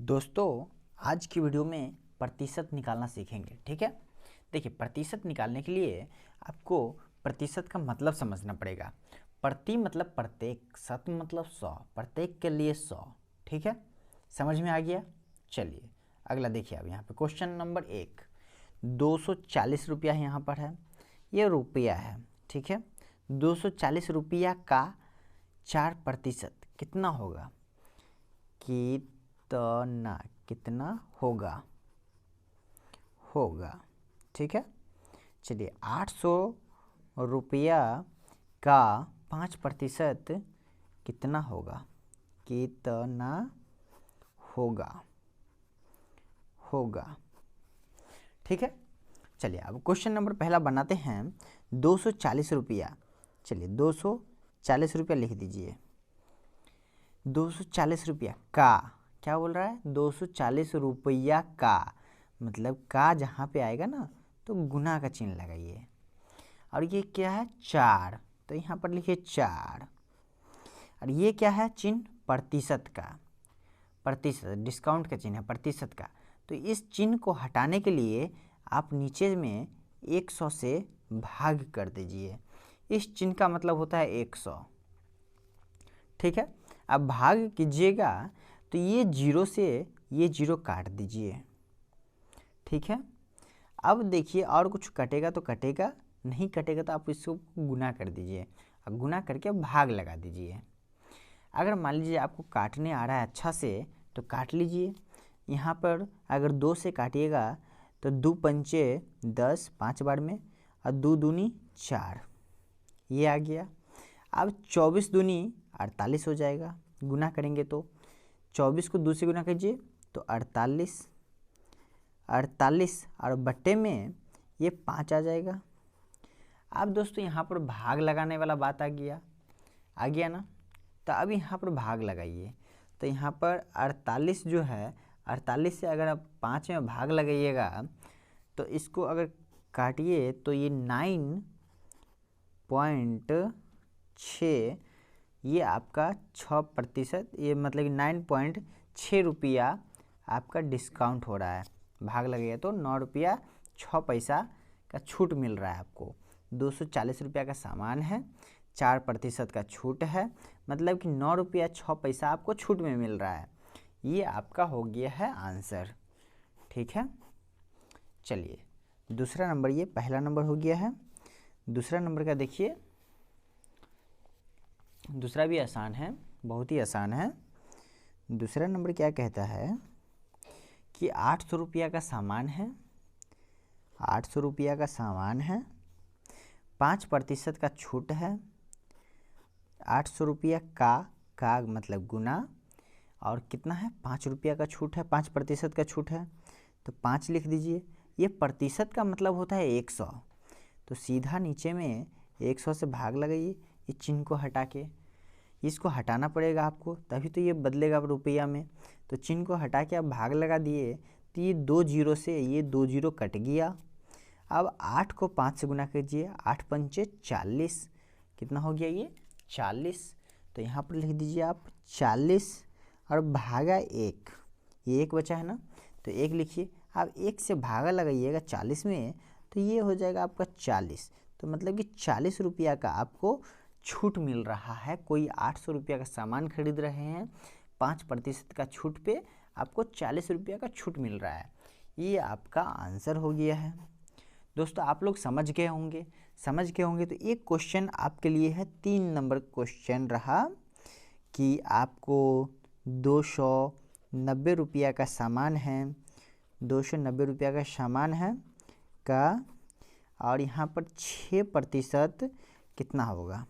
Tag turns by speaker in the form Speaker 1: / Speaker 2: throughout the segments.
Speaker 1: दोस्तों आज की वीडियो में प्रतिशत निकालना सीखेंगे। ठीक है, देखिए प्रतिशत निकालने के लिए आपको प्रतिशत का मतलब समझना पड़ेगा। प्रति मतलब प्रत्येक, शत मतलब 100, प्रत्येक के लिए 100। ठीक है, समझ में आ गया। चलिए अगला देखिए। अब यहाँ पे क्वेश्चन नंबर 1, 240 रुपया यहाँ पर है, ये रुपया है। ठीक है, 240 रुपया का 4% कितना होगा? कितना होगा। ठीक है, चलिए 800 रुपया का 5% कितना होगा? ठीक है, चलिए अब क्वेश्चन नंबर पहला बनाते हैं। 240 रुपया, चलिए 240 रुपया लिख दीजिए। 240 रुपया का, क्या बोल रहा है? 240 रुपया का, मतलब का जहाँ पे आएगा ना तो गुना का चिन्ह लगाइए। और ये क्या है? 4, तो यहाँ पर लिखिए 4। और ये क्या है? चिन्ह प्रतिशत का, प्रतिशत डिस्काउंट का चिन्ह है, प्रतिशत का। तो इस चिन्ह को हटाने के लिए आप नीचे में 100 से भाग कर दीजिए। इस चिन्ह का मतलब होता है 100। ठीक है, अब भाग कीजिएगा तो ये 0 से ये 0 काट दीजिए। ठीक है, अब देखिए और कुछ कटेगा तो कटेगा, नहीं कटेगा तो आप इसको गुना कर दीजिए। अब गुना करके भाग लगा दीजिए। अगर मान लीजिए आपको काटने आ रहा है अच्छा से तो काट लीजिए। यहाँ पर अगर 2 से काटिएगा तो 2 पंचे 10, 5 बार में, और 2 दूनी 4, ये आ गया। अब 24 दूनी 48 हो जाएगा। गुना करेंगे तो 24 को 2 से गुना कीजिए तो 48 और बट्टे में ये 5 आ जाएगा। अब दोस्तों यहाँ पर भाग लगाने वाला बात आ गया ना। तो अब यहाँ पर भाग लगाइए। तो यहाँ पर 48 जो है, 48 से अगर आप 5 में भाग लगाइएगा तो इसको अगर काटिए तो ये 9.6, ये आपका 6%, ये मतलब कि 9.6 रुपया आपका डिस्काउंट हो रहा है। भाग लगेगा तो 9 रुपया 6 पैसा का छूट मिल रहा है आपको। 240 रुपया का सामान है, 4% का छूट है, मतलब कि 9 रुपया 6 पैसा आपको छूट में मिल रहा है। ये आपका हो गया है आंसर। ठीक है, चलिए दूसरा नंबर, ये पहला नंबर हो गया है। दूसरा नंबर का देखिए, दूसरा भी आसान है, बहुत ही आसान है। दूसरा नंबर क्या कहता है कि 800 रुपया का सामान है, 800 रुपया का सामान है, 5% का छूट है। 800 रुपया का मतलब गुना, और कितना है? 5 रुपया का छूट है, 5% का छूट है तो 5 लिख दीजिए। ये प्रतिशत का मतलब होता है 100, तो सीधा नीचे में 100 से भाग लगाइए। इस चिन्ह को हटा के, इसको हटाना पड़ेगा आपको, तभी तो ये बदलेगा रुपया में। तो चिन्ह को हटा के आप भाग लगा दिए तो ये 2 0 से ये 2 0 कट गया। अब 8 को 5 से गुना कीजिए, 8 पंचे 40, कितना हो गया? ये 40। तो यहाँ पर लिख दीजिए आप 40 और भागा 1, ये 1 बचा है ना, तो 1 लिखिए। अब 1 से भागा लगाइएगा 40 में तो ये हो जाएगा आपका 40। तो मतलब कि 40 रुपया का आपको छूट मिल रहा है। कोई 800 रुपया का सामान खरीद रहे हैं, 5% का छूट पे आपको 40 रुपया का छूट मिल रहा है। ये आपका आंसर हो गया है। दोस्तों आप लोग समझ गए होंगे। तो एक क्वेश्चन आपके लिए है, 3 नंबर क्वेश्चन रहा कि आपको 290 रुपया का सामान है, 290 रुपया का सामान है का, और यहाँ पर 6% कितना होगा?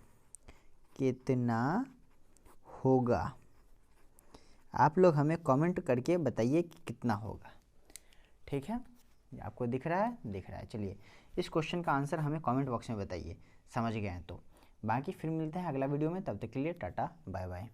Speaker 1: आप लोग हमें कमेंट करके बताइए कि कितना होगा। ठीक है, आपको दिख रहा है? चलिए इस क्वेश्चन का आंसर हमें कमेंट बॉक्स में बताइए, समझ गए हैं तो। बाकी फिर मिलते हैं अगला वीडियो में, तब तक के लिए टाटा बाय बाय।